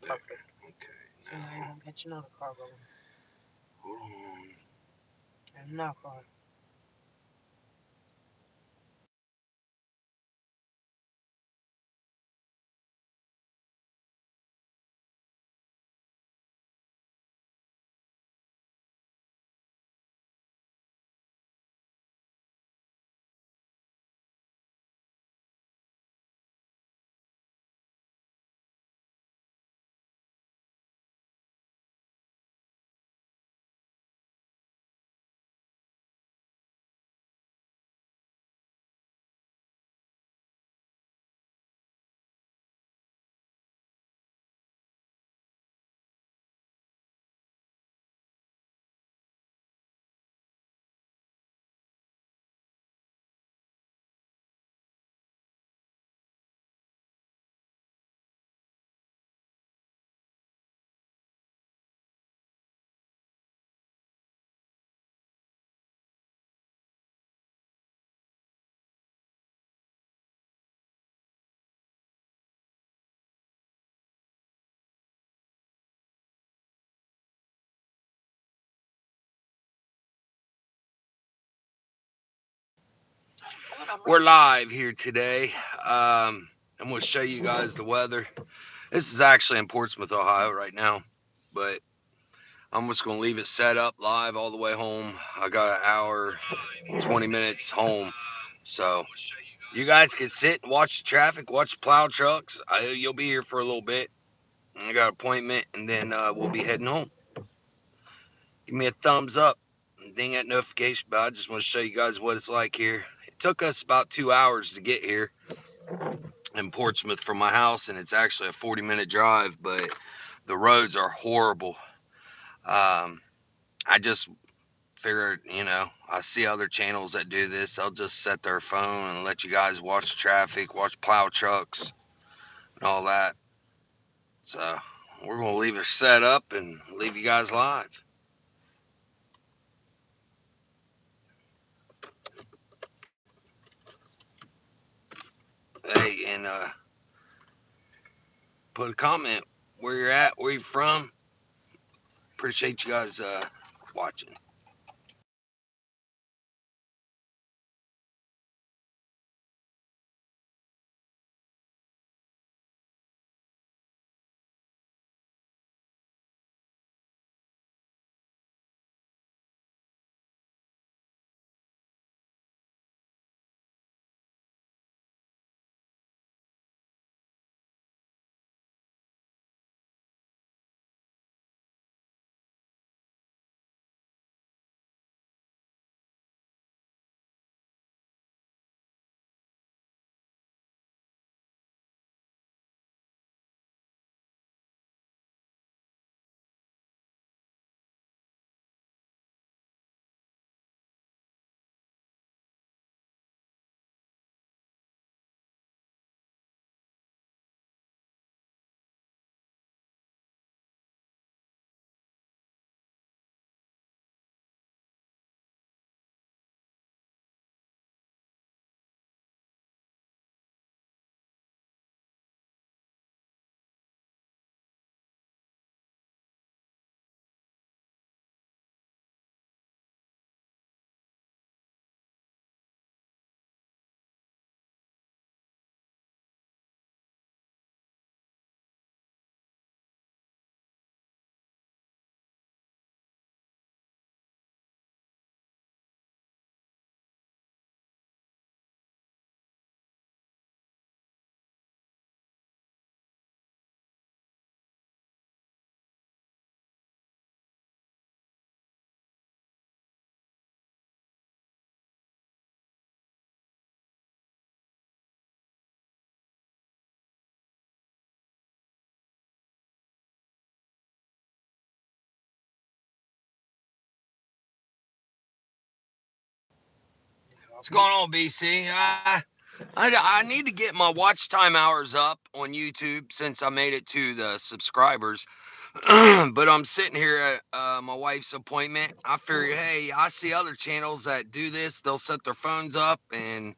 Okay. So now you're gonna catch another car going. Hold on. And another car. We're live here today. I'm going to show you guys the weather. This is actually in Portsmouth, Ohio, right now, but I'm just going to leave it set up live all the way home. I got an hour, 20 minutes home, so you guys can sit and watch the traffic, watch the plow trucks. You'll be here for a little bit. I got an appointment, and then we'll be heading home. Give me a thumbs up and ding that notification bell. I just want to show you guys what it's like here. It took us about 2 hours to get here in Portsmouth from my house, and it's actually a 40-minute drive, but the roads are horrible. I just figured, I see other channels that do this. They'll just set their phone and let you guys watch traffic, watch plow trucks, and all that. So we're going to leave it set up and leave you guys live. Hey, and put a comment where you're at, where you're from. Appreciate you guys watching. What's going on, BC? I need to get my watch time hours up on YouTube since I made it to the subscribers. But I'm sitting here at my wife's appointment. I figure, hey, I see other channels that do this. They'll set their phones up and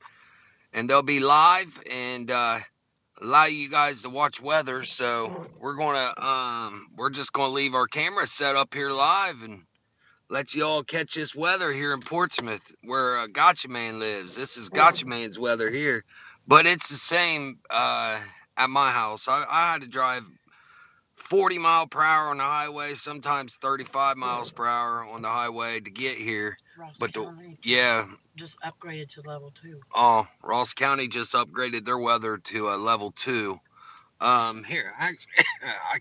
they'll be live. And allow you guys to watch weather. So we're just gonna leave our camera set up here live and let you all catch this weather here in Portsmouth, where Gotcha Man lives. This is Gotcha Man's weather here, but it's the same at my house. I had to drive 40-mile-per-hour on the highway, sometimes 35 miles per hour on the highway to get here. Ross But County yeah, just upgraded to level 2. oh, Ross County just upgraded their weather to a level 2. Here, I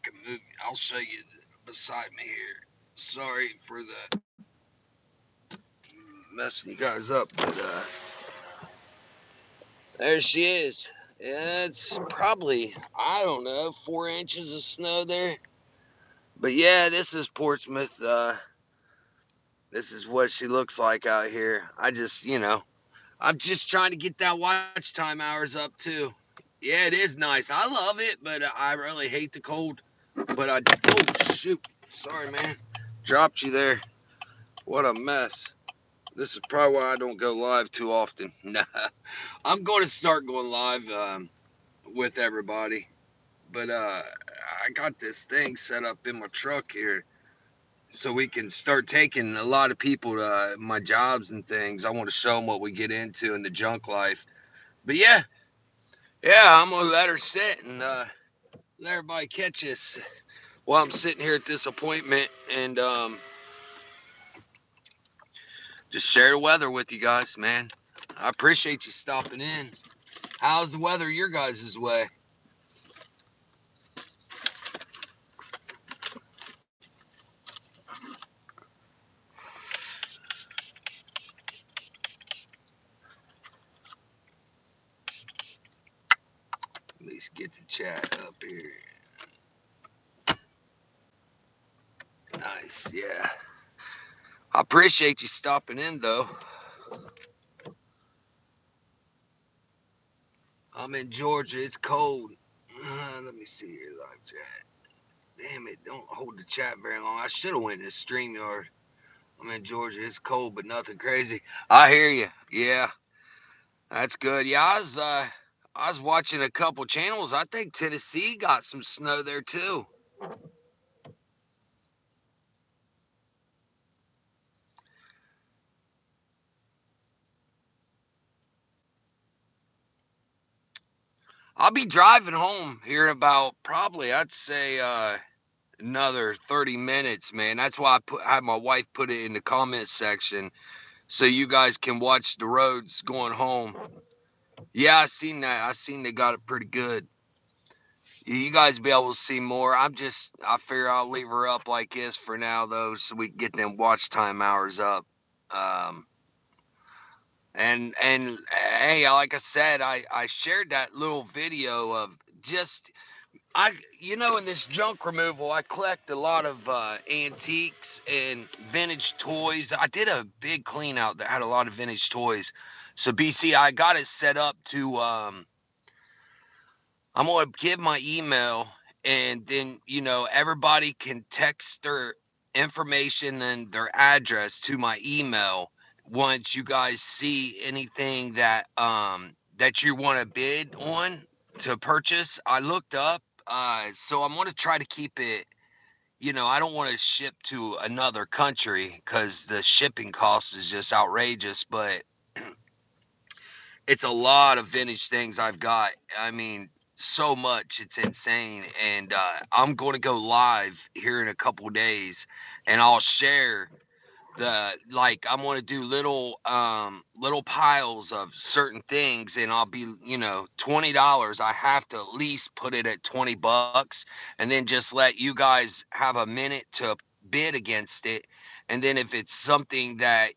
can move. I'll show you beside me here. Sorry for the messing you guys up, but there she is. Yeah, it's probably, I don't know, 4 inches of snow there. But yeah, this is Portsmouth. This is what she looks like out here. I'm just trying to get that watch time hours up too. Yeah, it is nice. I love it, but I really hate the cold. But oh shoot, sorry man, dropped you there. What a mess. This is probably why I don't go live too often. Nah, I'm going to start going live with everybody. But I got this thing set up in my truck here so we can start taking a lot of people to my jobs and things. I want to show them what we get into in the junk life. But yeah, yeah, I'm gonna let her sit and let everybody catch us while I'm sitting here at this appointment and just share the weather with you guys, man. I appreciate you stopping in. How's the weather your guys' way? At least get the chat up here. Nice, yeah. I appreciate you stopping in though. I'm in Georgia. It's cold. Let me see here, live chat. Damn it! Don't hold the chat very long. I should have went to StreamYard. I'm in Georgia. It's cold, but nothing crazy. I hear you. Yeah, that's good. Yeah, I was watching a couple channels. I think Tennessee got some snow there too. I'll be driving home here in about probably I'd say another 30 minutes, man. That's why had my wife put it in the comment section so you guys can watch the roads going home. Yeah, I seen that. I seen they got it pretty good. You guys be able to see more. I figure I'll leave her up like this for now though, so we can get them watch time hours up. Um, and hey, like I said, I shared that little video of just in this junk removal, I collect a lot of antiques and vintage toys. I did a big clean out that had a lot of vintage toys. So BC, I got it set up to I'm gonna give my email, and then everybody can text their information and their address to my email once you guys see anything that you want to bid on to purchase. I looked up, so I'm gonna try to keep it. I don't want to ship to another country because the shipping cost is just outrageous, but it's a lot of vintage things I've got. I mean, so much, it's insane. And I'm going to go live here in a couple days, and I'll share I'm going to do little piles of certain things, and I'll be $20. I have to at least put it at $20, and then just let you guys have a minute to bid against it. And then if it's something that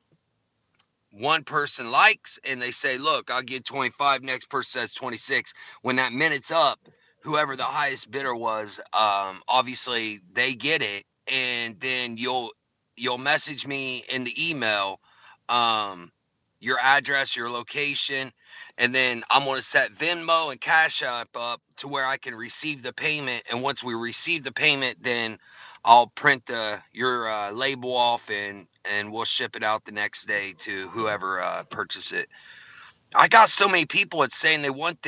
one person likes and they say, look, I'll get 25, next person says 26. When that minute's up, whoever the highest bidder was, obviously they get it. And then you'll message me in the email, um, your address, your location, and then I'm going to set Venmo and Cash App up to where I can receive the payment. And once we receive the payment, then I'll print your label off, and we'll ship it out the next day to whoever purchase it. I got so many people that's saying they want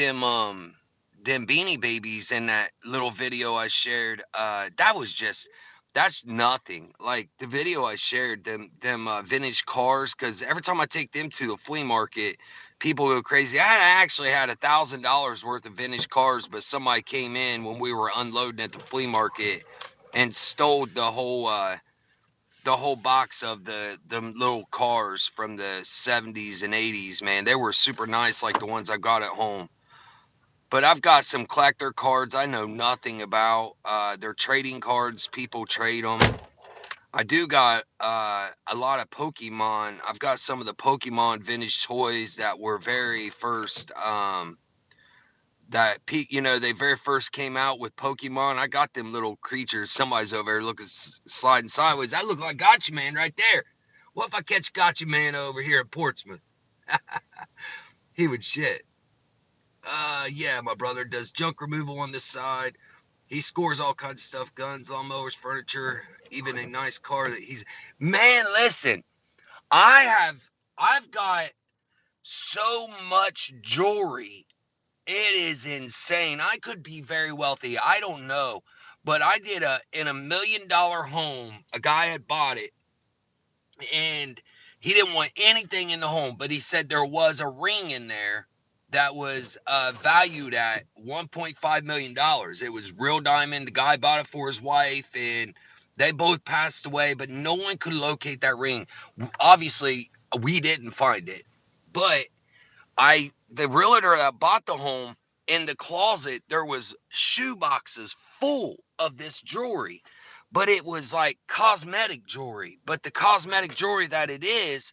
them Beanie Babies in that little video I shared, that was just that's nothing. Like the video I shared, them vintage cars, because every time I take them to the flea market, people go crazy. I actually had $1,000 worth of vintage cars, but somebody came in when we were unloading at the flea market and stole the whole box of the little cars from the 70s and 80s. Man, they were super nice, like the ones I got at home. But I've got some collector cards I know nothing about. They're trading cards. People trade them. I do got a lot of Pokemon. I've got some of the Pokemon vintage toys that were very first. They very first came out with Pokemon. I got them little creatures. Somebody's over there looking, sliding sideways. That look like Gotcha Man right there. What if I catch Gotcha Man over here at Portsmouth? He would shit. Yeah, my brother does junk removal on this side. He scores all kinds of stuff: guns, lawnmowers, furniture, even a nice car that he's. Man, listen, I have, I've got so much jewelry. It is insane. I could be very wealthy. I don't know, but I did in $1 million home. A guy had bought it, and he didn't want anything in the home, but he said there was a ring in there that was valued at $1.5 million. It was real diamond. The guy bought it for his wife, and they both passed away, but no one could locate that ring. Obviously, we didn't find it, but the realtor that bought the home, in the closet there was shoe boxes full of this jewelry, but it was like cosmetic jewelry. But the cosmetic jewelry that it is,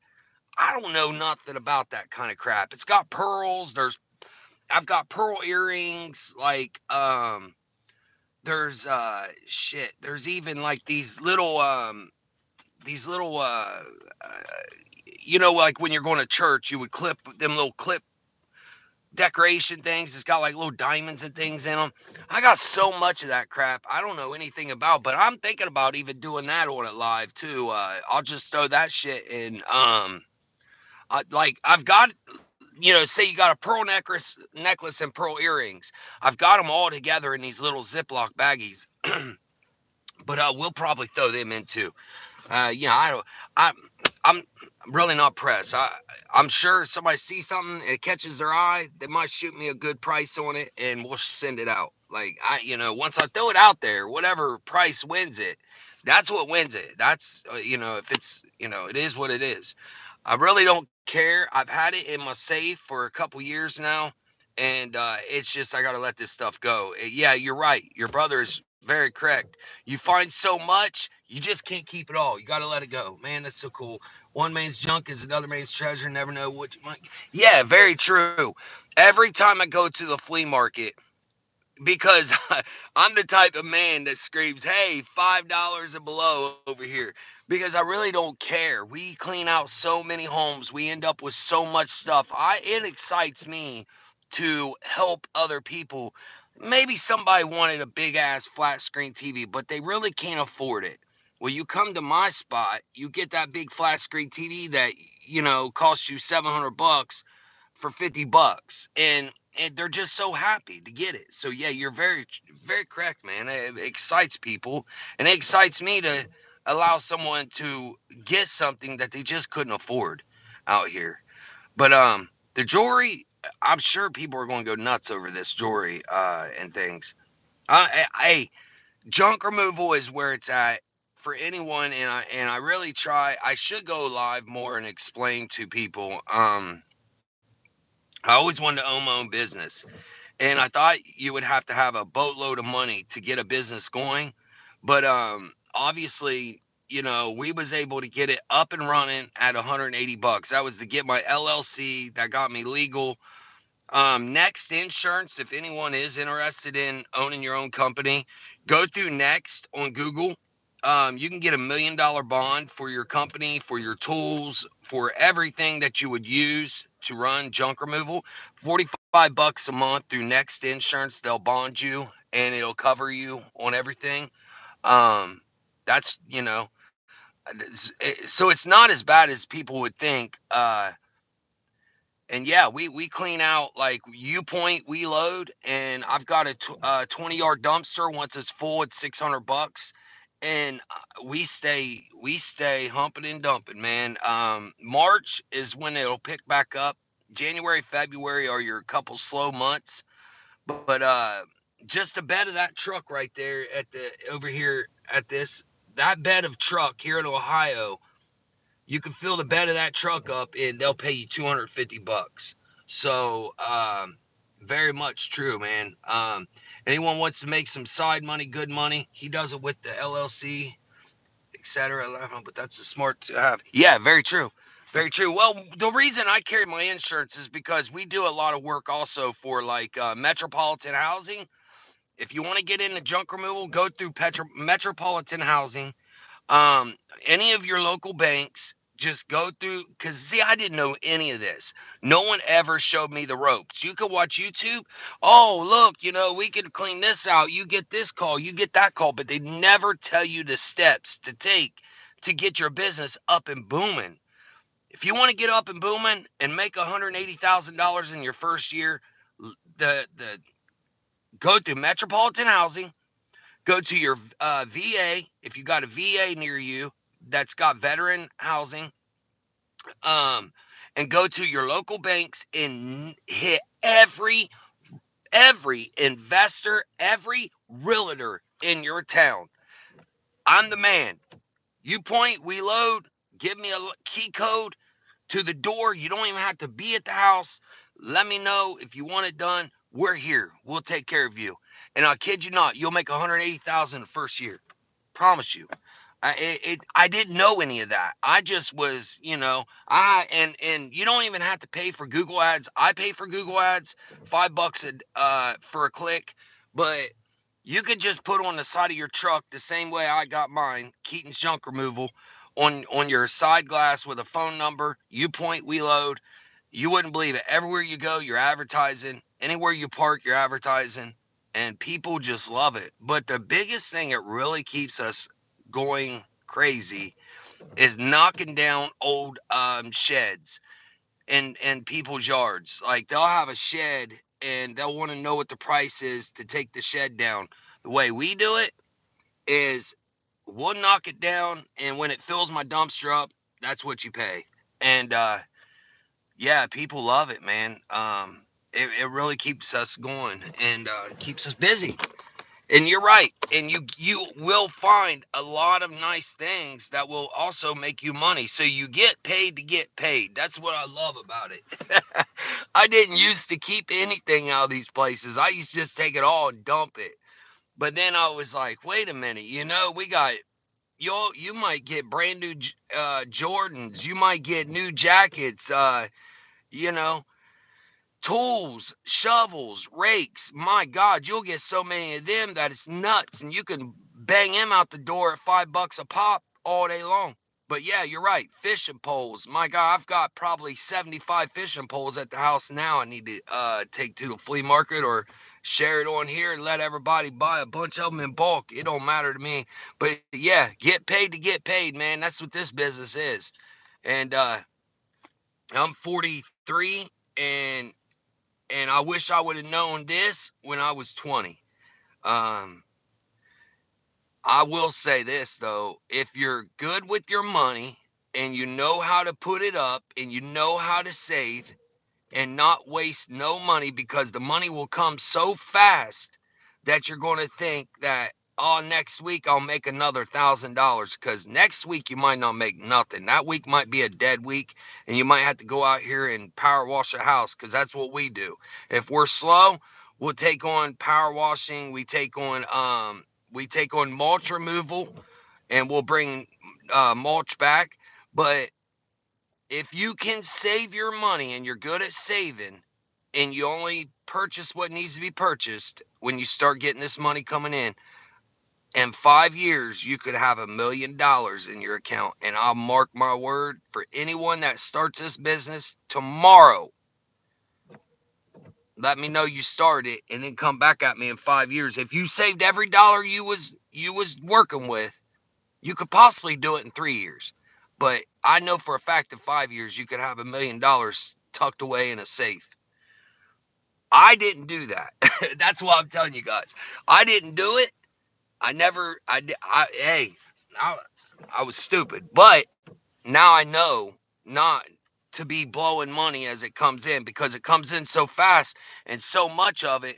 I don't know nothing about that kind of crap. It's got pearls. I've got pearl earrings. Like there's shit. There's even like these little uh like when you're going to church, you would clip them little clip decoration things. It's got like little diamonds and things in them. I got so much of that crap I don't know anything about, but I'm thinking about even doing that on it live too. I'll just throw that shit in. I've got, say you got a pearl necklace and pearl earrings. I've got them all together in these little Ziploc baggies, but we'll probably throw them in too. I don't. I, I'm really not pressed. I'm sure if somebody sees something and it catches their eye, they might shoot me a good price on it, and we'll send it out. Like once I throw it out there, whatever price wins it, that's what wins it. That's if it's it is what it is. I really don't care. I've had it in my safe for a couple years now, and it's just I got to let this stuff go. Yeah, you're right. Your brother is very correct. You find so much, you just can't keep it all. You got to let it go. Man, that's so cool. One man's junk is another man's treasure. Never know what you might. Yeah, very true. Every time I go to the flea market, because I'm the type of man that screams, "Hey, $5 and below over here," because I really don't care. We clean out so many homes, we end up with so much stuff. It excites me to help other people. Maybe somebody wanted a big ass flat screen TV, but they really can't afford it. Well, you come to my spot, you get that big flat screen TV that costs you $700 for $50, and they're just so happy to get it. So yeah, you're very very correct, man. It excites people, and it excites me to allow someone to get something that they just couldn't afford out here. But the jewelry, I'm sure people are going to go nuts over this jewelry and things. Hey, junk removal is where it's at for anyone, and I really try. I should go live more and explain to people. I always wanted to own my own business, and I thought you would have to have a boatload of money to get a business going. But obviously, we was able to get it up and running at $180. That was to get my LLC. That got me legal. Next Insurance, if anyone is interested in owning your own company, go through Next on Google. You can get $1 million bond for your company, for your tools, for everything that you would use to run junk removal. $45 a month through Next Insurance. They'll bond you and it'll cover you on everything. Um, that's, so it's not as bad as people would think. And yeah, we clean out like you point, we load, and I've got a 20-yard dumpster. Once it's full, it's $600, and we stay humping and dumping, man. March is when it'll pick back up. January, February are your couple slow months, but just the bed of that truck right there at the over here at this that bed of truck here in Ohio, you can fill the bed of that truck up and they'll pay you $250. So, very much true, man. Anyone wants to make some side money, good money, he does it with the LLC, etc. But that's a smart to have. Yeah, very true. Very true. Well, the reason I carry my insurance is because we do a lot of work also for like metropolitan housing. If you want to get into junk removal, go through metropolitan housing. um any of your local banks, just go through, because see, I didn't know any of this. No one ever showed me the ropes. You could watch YouTube. Oh, look, we could clean this out, you get this call, you get that call, but they never tell you the steps to take to get your business up and booming. If you want to get up and booming and make $180,000 in your first year, the go through metropolitan housing. Go to your VA, if you got a VA near you that's got veteran housing, um, and go to your local banks and hit every investor, every realtor in your town. I'm the man. You point, we load. Give me a key code to the door. You don't even have to be at the house. Let me know if you want it done. We're here. We'll take care of you. And I kid you not, you'll make 180,000 the first year. Promise you. I didn't know any of that. I just was, and you don't even have to pay for Google ads. I pay for Google ads, $5 for a click, but you could just put on the side of your truck the same way I got mine, Keaton's Junk Removal, on your side glass with a phone number. You point, we load. You wouldn't believe it. Everywhere you go, you're advertising. Anywhere you park, you're advertising, and people just love it. But the biggest thing that really keeps us going crazy is knocking down old sheds in people's yards. Like they'll have a shed and they'll want to know what the price is to take the shed down. The way we do it is we'll knock it down, and when it fills my dumpster up, that's what you pay. And yeah, people love it, man. It really keeps us going and keeps us busy. And you're right. And you will find a lot of nice things that will also make you money. So you get paid to get paid. That's what I love about it. I didn't used to keep anything out of these places. I used to just take it all and dump it. But then I was like, wait a minute, we got you might get brand new Jordans. You might get new jackets, you know, tools, shovels, rakes. My God, you'll get so many of them that it's nuts, and you can bang them out the door at $5 a pop all day long. But yeah, you're right. Fishing poles. My God, I've got probably 75 fishing poles at the house now. I need to take to the flea market or share it on here and let everybody buy a bunch of them in bulk. It don't matter to me. But yeah, get paid to get paid, man. That's what this business is. And I'm 43, and I wish I would have known this when I was 20. Um, I will say this though, if you're good with your money and you know how to put it up and you know how to save and not waste no money, because the money will come so fast that you're going to think that, oh, next week I'll make another $1,000, because next week you might not make nothing. That week might be a dead week, and you might have to go out here and power wash a house, because that's what we do. If we're slow, we'll take on power washing. We take on mulch removal, and we'll bring mulch back. But if you can save your money and you're good at saving, and you only purchase what needs to be purchased when you start getting this money coming in 5 years, you could have $1 million in your account. And I'll mark my word, for anyone that starts this business tomorrow, let me know you started and then come back at me in 5 years. If you saved every dollar you was working with, you could possibly do it in 3 years. But I know for a fact in 5 years you could have $1 million tucked away in a safe. I didn't do that. That's what I'm telling you guys. I didn't do it. I never. Hey, I, I was stupid, but now I know not to be blowing money as it comes in because it comes in so fast and so much of it,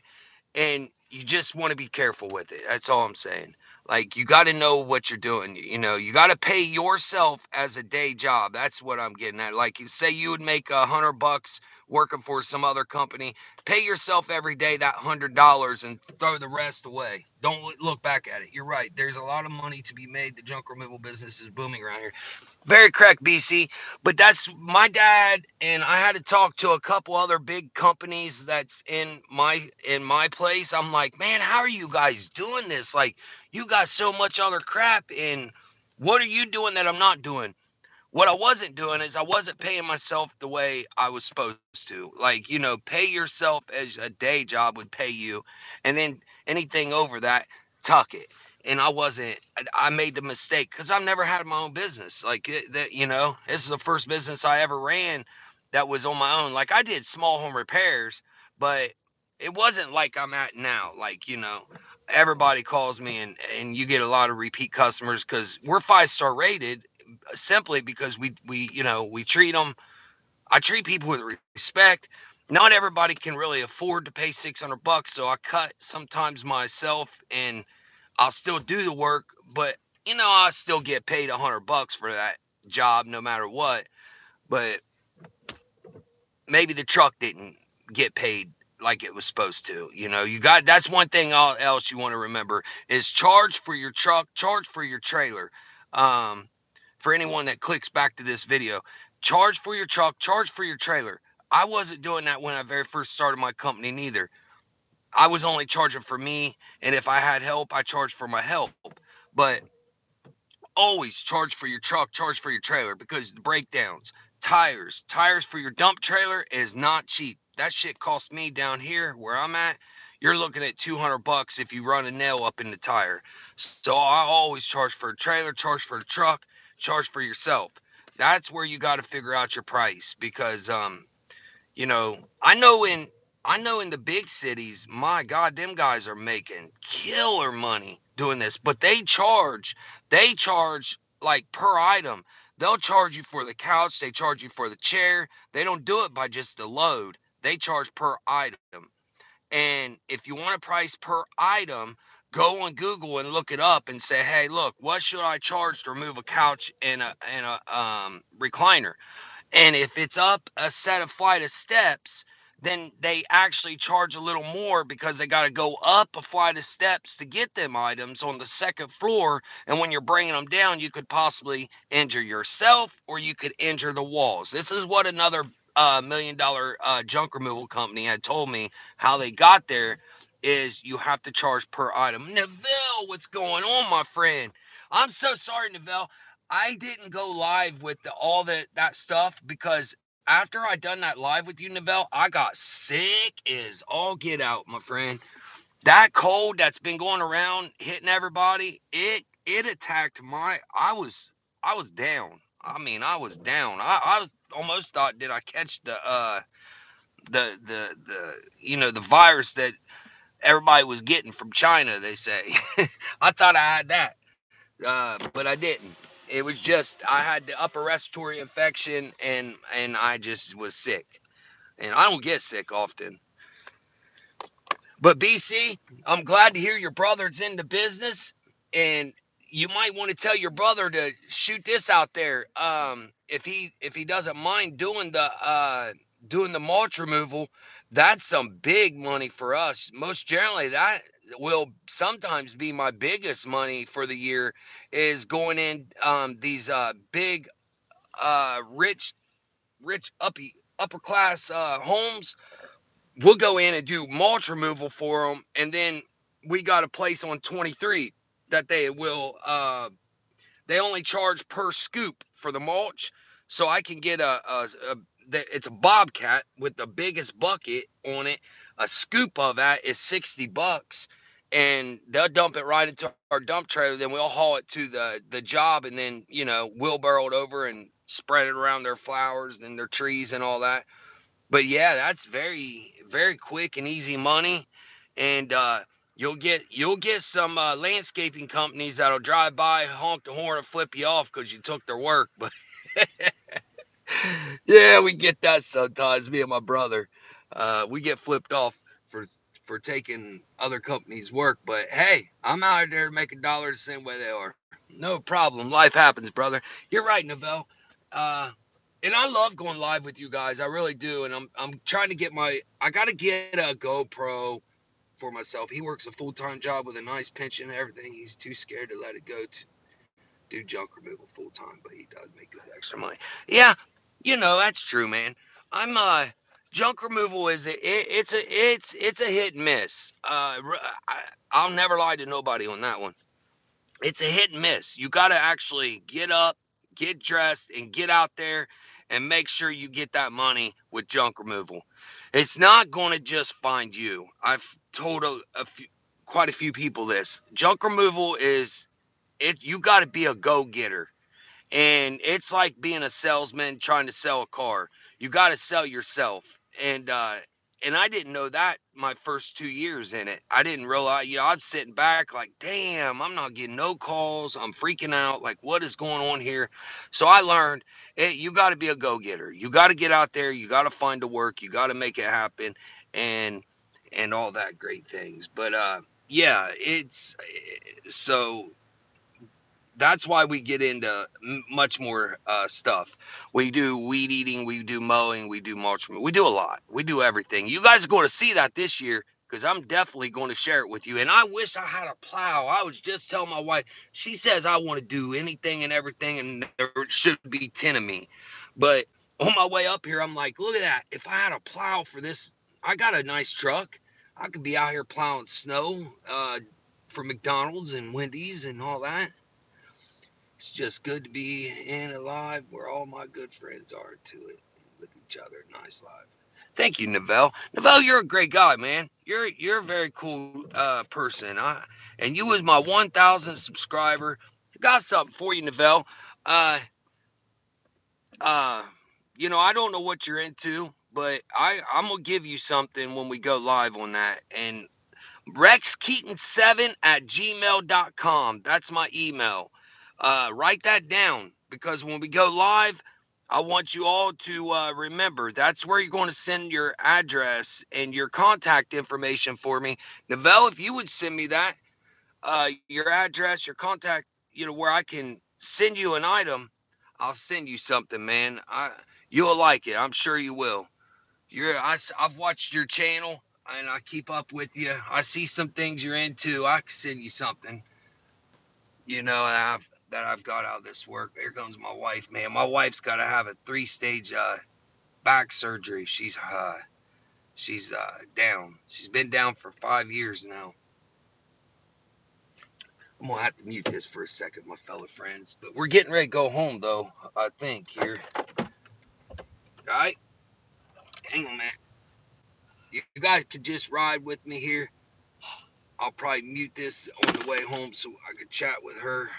and you just want to be careful with it. That's all I'm saying. Like you got to know what you're doing. You know, you got to pay yourself as a day job. That's what I'm getting at. Like, say you would make $100 working for some other company. Pay yourself every day that $100 and throw the rest away. Don't look back at it. You're right. There's a lot of money to be made. The junk removal business is booming around here. Very correct, BC. But that's my dad, and I had to talk to a couple other big companies that's in my place. I'm like, man, how are you guys doing this? Like, you got so much other crap, and what are you doing that I'm not doing? What I wasn't doing is I wasn't paying myself the way I was supposed to. Like, pay yourself as a day job would pay you, and then anything over that, tuck it. And I wasn't. I made the mistake because I've never had my own business. Like that, this is the first business I ever ran that was on my own. Like I did small home repairs, but it wasn't like I'm at now. Like everybody calls me and you get a lot of repeat customers because we're 5-star rated simply because we treat them. I treat people with respect. Not everybody can really afford to pay $600, so I cut sometimes myself, and I'll still do the work, but I still get paid $100 for that job no matter what. But maybe the truck didn't get paid like it was supposed to. That's one thing else you want to remember is charge for your truck, charge for your trailer. Um, for anyone that clicks back to this video, charge for your truck, charge for your trailer. I wasn't doing that when I very first started my company neither. I was only charging for me, and if I had help, I charged for my help. But always charge for your truck, charge for your trailer because the breakdowns, tires for your dump trailer is not cheap. That shit cost me down here where I'm at. You're looking at $200 if you run a nail up in the tire. So I always charge for a trailer, charge for a truck, charge for yourself. That's where you got to figure out your price because you know, I know in I know in the big cities, my God, them guys are making killer money doing this, but they charge like per item. They'll charge you for the couch, they charge you for the chair. They don't do it by just the load. They charge per item. And if you want a price per item, go on Google and look it up and say, "Hey, look, what should I charge to remove a couch and a recliner?" And if it's up a set of flight of steps, then they actually charge a little more because they got to go up a flight of steps to get them items on the second floor. And when you're bringing them down, you could possibly injure yourself or you could injure the walls. This is what another $1 million junk removal company had told me how they got there is you have to charge per item. Neville, what's going on, my friend? I'm so sorry, Neville. I didn't go live with all that stuff because after I done that live with you, Neville, I got sick as all get out, my friend. That cold that's been going around hitting everybody, it attacked I was down. I mean, I was down. I almost thought did I catch the virus that everybody was getting from China, they say. I thought I had that. But I didn't. It was just I had the upper respiratory infection and I just was sick. And I don't get sick often. But BC, I'm glad to hear your brother's in the business, and you might want to tell your brother to shoot this out there. If he doesn't mind doing the mulch removal, that's some big money for us. Most generally, that will sometimes be my biggest money for the year is going in these big rich upper class homes. We'll go in and do mulch removal for them, and then we got a place on 23 that they only charge per scoop for the mulch, so I can get it's a bobcat with the biggest bucket on it. A scoop of that is $60, and they'll dump it right into our dump trailer. Then we'll haul it to the job, and then wheelbarrow it over and spread it around their flowers and their trees and all that. But yeah, that's very very quick and easy money, and you'll get some landscaping companies that'll drive by, honk the horn, and flip you off because you took their work. But yeah, we get that sometimes. Me and my brother, we get flipped off for for taking other companies' work. But hey, I'm out there to make a dollar the same way they are. No problem. Life happens, brother. You're right, Novell. Uh, and I love going live with you guys. I really do. And I'm trying to get my. I got to get a GoPro for myself. He works a full time job with a nice pension and everything. He's too scared to let it go to do junk removal full time, but he does make good extra money. Yeah, that's true, man. I'm junk removal is it's a hit and miss. I'll never lie to nobody on that one. It's a hit and miss. You got to actually get up, get dressed, and get out there and make sure you get that money with junk removal. It's not going to just find you. I've told quite a few people this. Junk removal is it. You got to be a go getter, and it's like being a salesman trying to sell a car. You got to sell yourself, and I didn't know that my first 2 years in it. I didn't realize. I'm sitting back like, damn, I'm not getting no calls. I'm freaking out. Like, what is going on here? So I learned, hey, you got to be a go-getter. You got to get out there. You got to find the work. You got to make it happen, and and all that great things. But yeah, it's so that's why we get into much more stuff. We do weed eating, we do mowing, we do mulch removal. We do a lot. We do everything. You guys are going to see that this year because I'm definitely going to share it with you. And I wish I had a plow. I was just telling my wife. She says I want to do anything and everything, and there should be 10 of me. But on my way up here, I'm like, look at that. If I had a plow for this, I got a nice truck. I could be out here plowing snow for McDonald's and Wendy's and all that. It's just good to be in alive where all my good friends are to it with each other. Nice life. Thank you, Novell. Novell, you're a great guy, man. You're a very cool person. And you was my 1,000th subscriber. I got something for you, Novell. Uh, uh, I don't know what you're into, but I'm gonna give you something when we go live on that. And RexKeaton7 at gmail.com. That's my email. Write that down because when we go live, I want you all to remember that's where you're going to send your address and your contact information for me. Novell, if you would send me that, your address, your contact, where I can send you an item, I'll send you something, man. You'll like it. I'm sure you will. I've watched your channel and I keep up with you. I see some things you're into. I can send you something, that I've got out of this work. There comes my wife, man. My wife's got to have a 3-stage back surgery. She's down. She's been down for 5 years now. I'm gonna have to mute this for a second, my fellow friends. But we're getting ready to go home, though. I think here. All right, hang on, man. You guys could just ride with me here. I'll probably mute this on the way home so I could chat with her.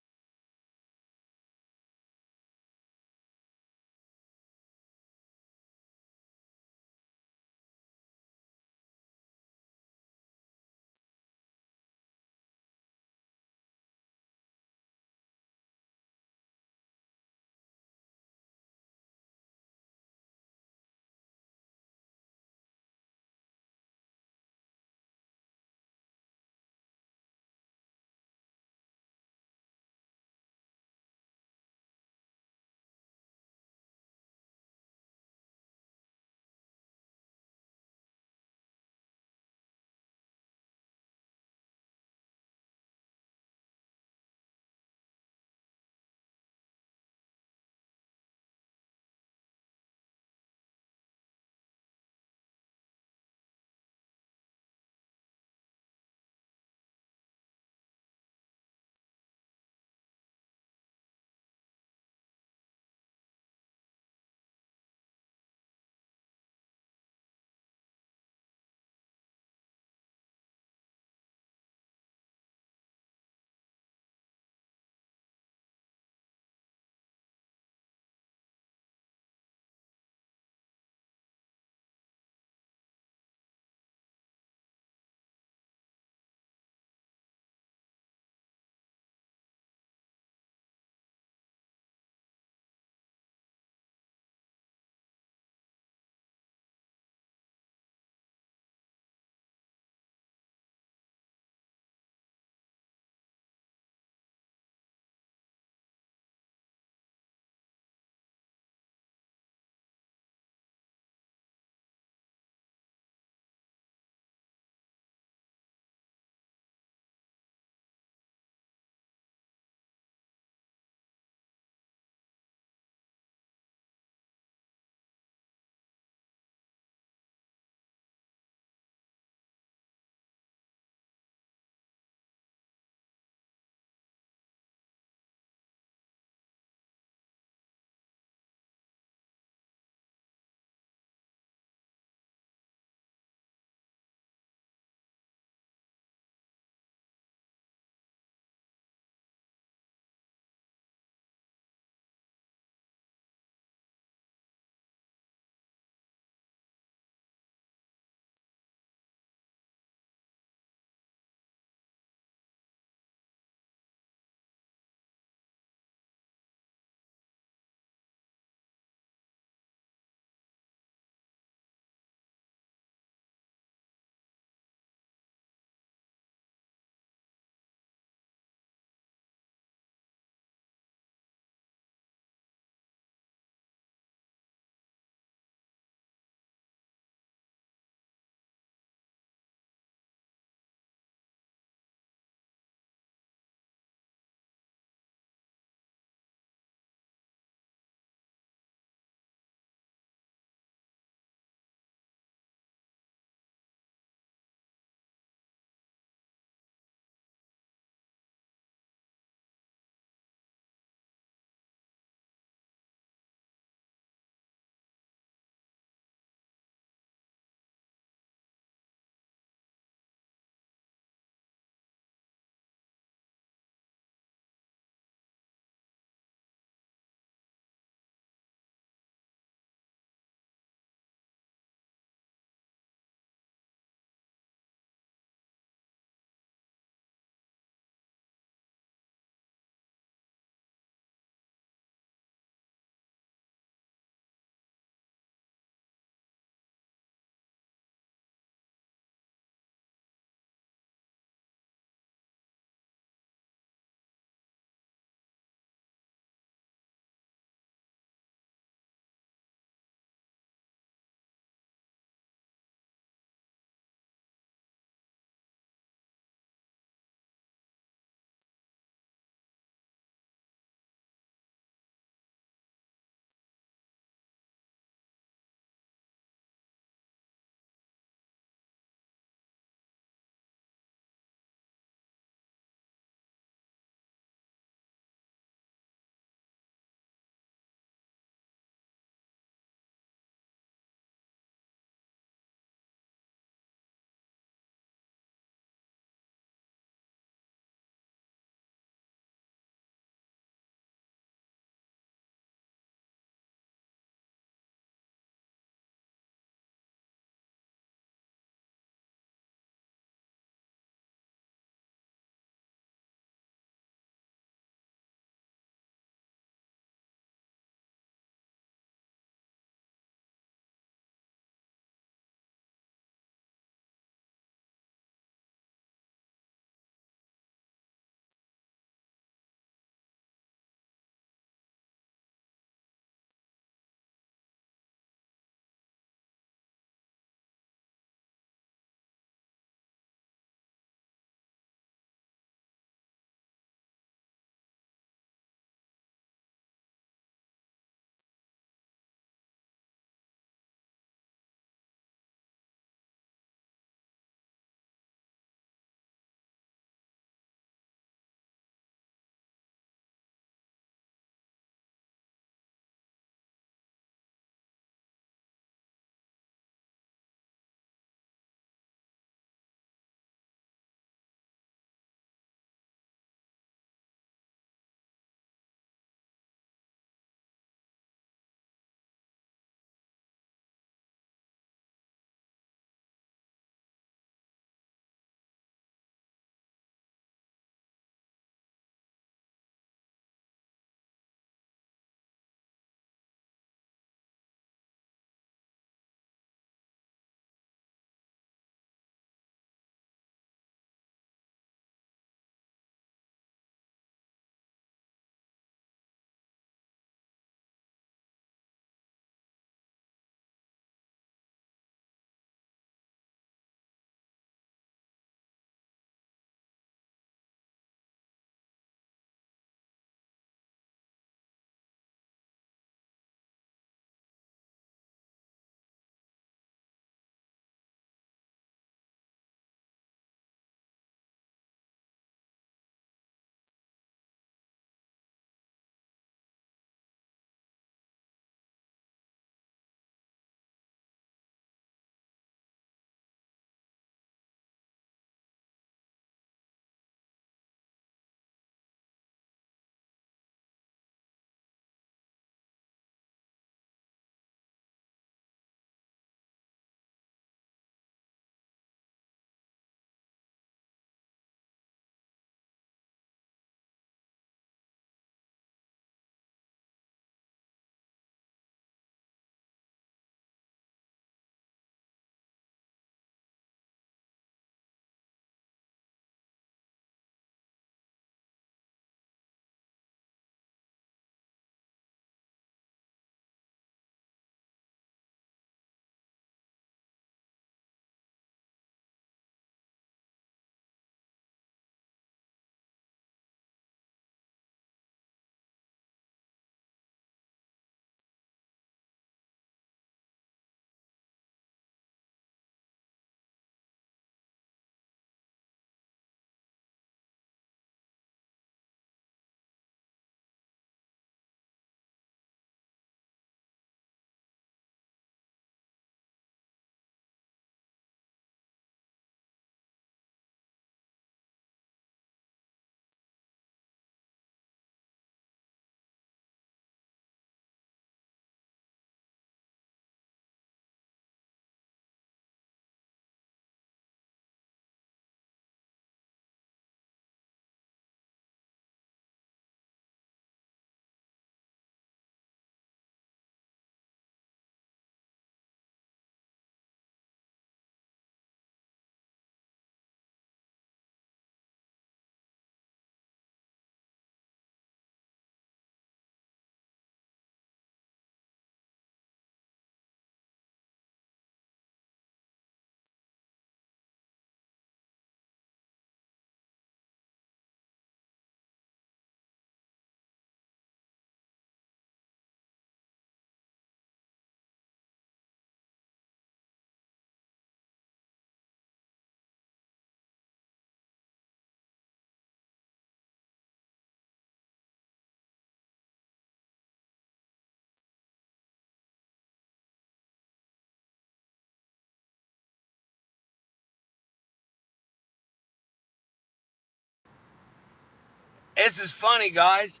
This is funny, guys.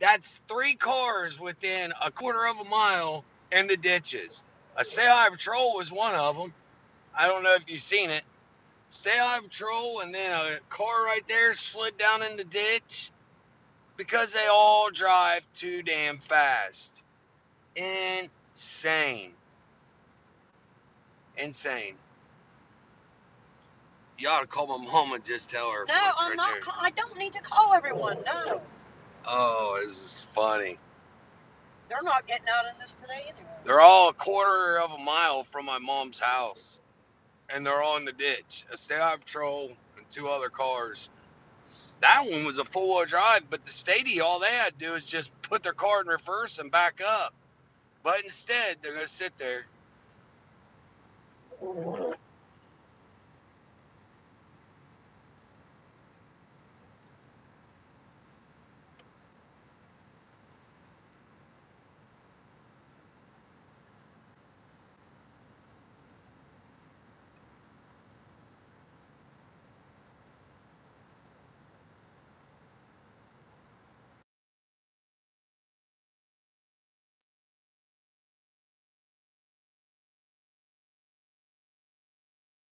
That's 3 cars within a quarter of a mile in the ditches. A Stay High Patrol was one of them. I don't know if you've seen it. Stay High Patrol, and then a car right there slid down in the ditch because they all drive too damn fast. Insane. Insane. You ought to call my mom and just tell her. No, Look I'm right not. there. I don't need to call everyone. No, Oh, this is funny. they're not getting out in this today anyway. They're all a quarter of a mile from my mom's house, and they're all in the ditch. A State Highway Patrol and 2 other cars. That one was a 4-wheel drive, but the Stady, all they had to do is just put their car in reverse and back up. But instead, they're going to sit there.